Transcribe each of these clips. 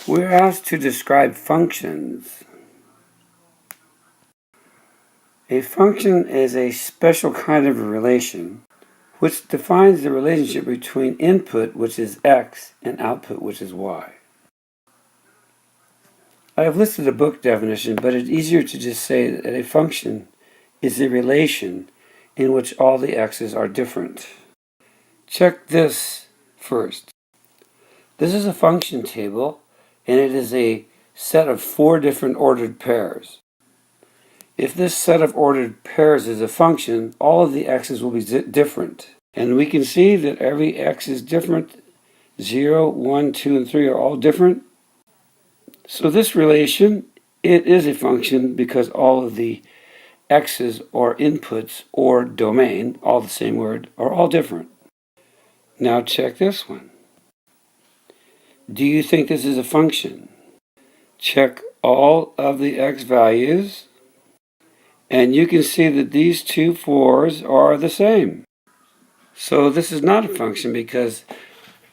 We're asked to describe functions. A function is a special kind of a relation which defines the relationship between input, which is x, and output, which is y. I have listed a book definition, but it's easier to just say that a function is a relation in which all the x's are different. Check this first. This is a function table, and it is a set of 4 different ordered pairs. If this set of ordered pairs is a function, all of the x's will be different. And we can see that every x is different. 0, 1, 2, and 3 are all different. So this relation, it is a function because all of the x's or inputs or domain, all the same word, are all different. Now check this one. Do you think this is a function? Check all of the x values, and you can see that these two 4s are the same. So this is not a function because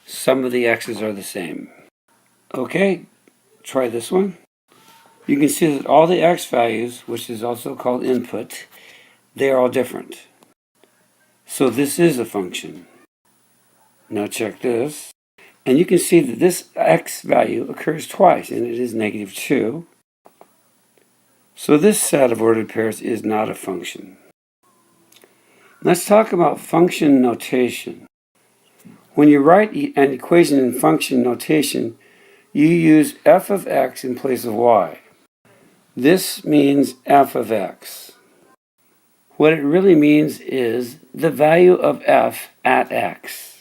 some of the x's are the same. Okay, try this one. You can see that all the x values, which is also called input, they are all different. So this is a function. Now check this. And you can see that this x value occurs twice, and it is -2. So this set of ordered pairs is not a function. Let's talk about function notation. When you write an equation in function notation, you use f of x in place of y. This means f of x. What it really means is the value of f at x.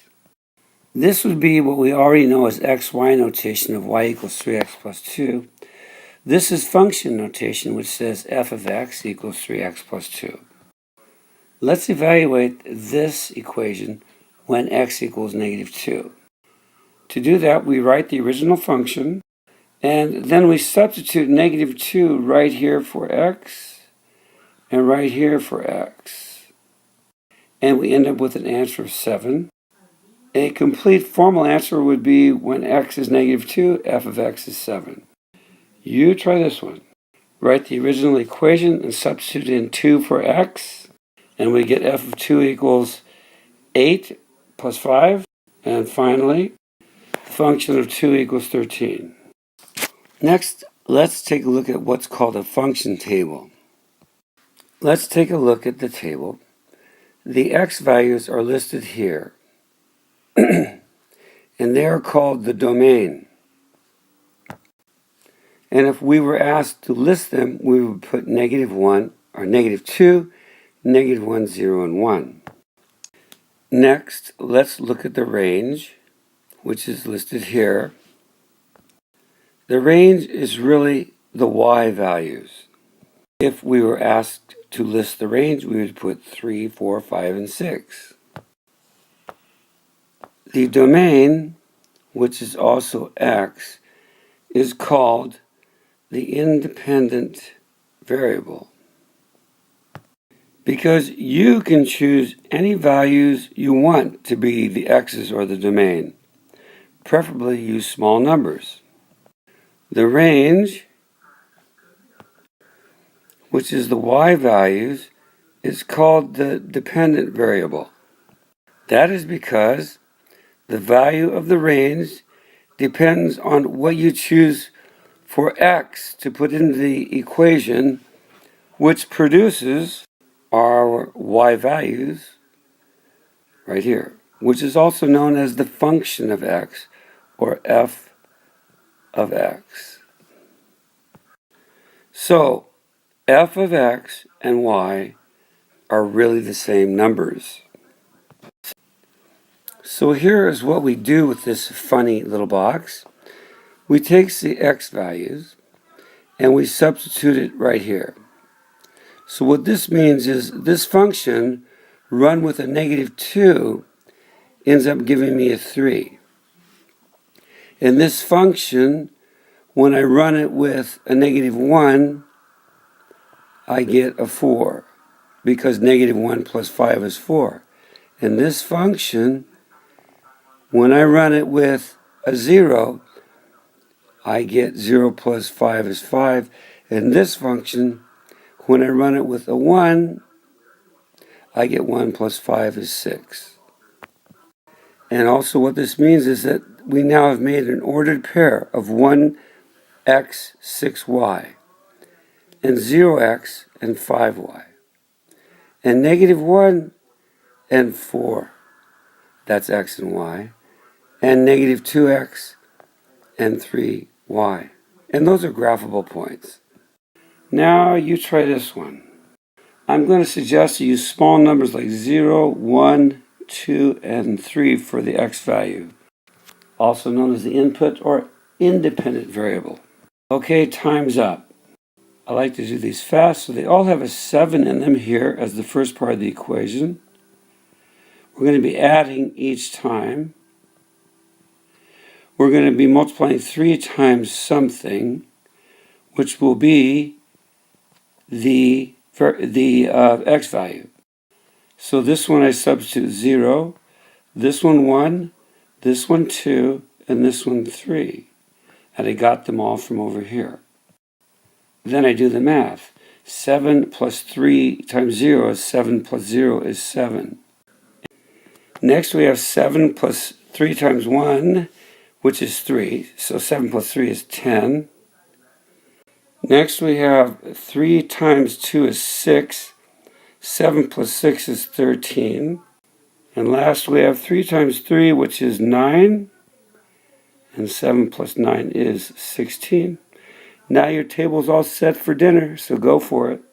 This would be what we already know as xy notation of y equals 3x plus 2. This is function notation, which says f of x equals 3x plus 2. Let's evaluate this equation when x equals -2. To do that, we write the original function, and then we substitute -2 right here for x and right here for x. And we end up with an answer of 7. A complete formal answer would be when x is -2, f of x is 7. You try this one. Write the original equation and substitute in 2 for x, and we get f of 2 equals 8 plus 5. And finally, the function of 2 equals 13. Next, let's take a look at what's called a function table. Let's take a look at the table. The x values are listed here. And they are called the domain. And if we were asked to list them, we would put -1 or -2, -1, 0, and 1. Next, let's look at the range, which is listed here. The range is really the y values. If we were asked to list the range, we would put 3, 4, 5, and 6. The domain, which is also x, is called the independent variable because you can choose any values you want to be the x's or the domain. Preferably use small numbers. The range, which is the y values, is called the dependent variable. That is because the value of the range depends on what you choose for x to put into the equation, which produces our y values right here, which is also known as the function of x, or f of x. So f of x and y are really the same numbers. So here is what we do with this funny little box. We take the x values and we substitute it right here. So what this means is this function run with a -2 ends up giving me a 3. And this function, when I run it with a -1, I get a 4 because -1 plus 5 is 4. And this function, when I run it with a 0, I get 0 plus 5 is 5. And this function, when I run it with a 1, I get 1 plus 5 is 6. And also what this means is that we now have made an ordered pair of 1x, 6y, and 0x and 5y, and negative 1 and 4, that's x and y, and negative 2x and 3y. And those are graphable points. Now you try this one. I'm going to suggest you use small numbers like 0, 1, 2, and 3 for the x value, also known as the input or independent variable. Okay, time's up. I like to do these fast, so they all have a 7 in them here as the first part of the equation. We're going to be adding each time. We're going to be multiplying 3 times something, which will be the x value. So this one I substitute 0, this one 1, this one 2, and this one 3. And I got them all from over here. Then I do the math. 7 plus 3 times 0 is 7 plus 0 is 7. Next we have 7 plus 3 times 1, which is 3. So 7 plus 3 is 10. Next we have 3 times 2 is 6. 7 plus 6 is 13. And last we have 3 times 3, which is 9. And 7 plus 9 is 16. Now your table's all set for dinner, so go for it.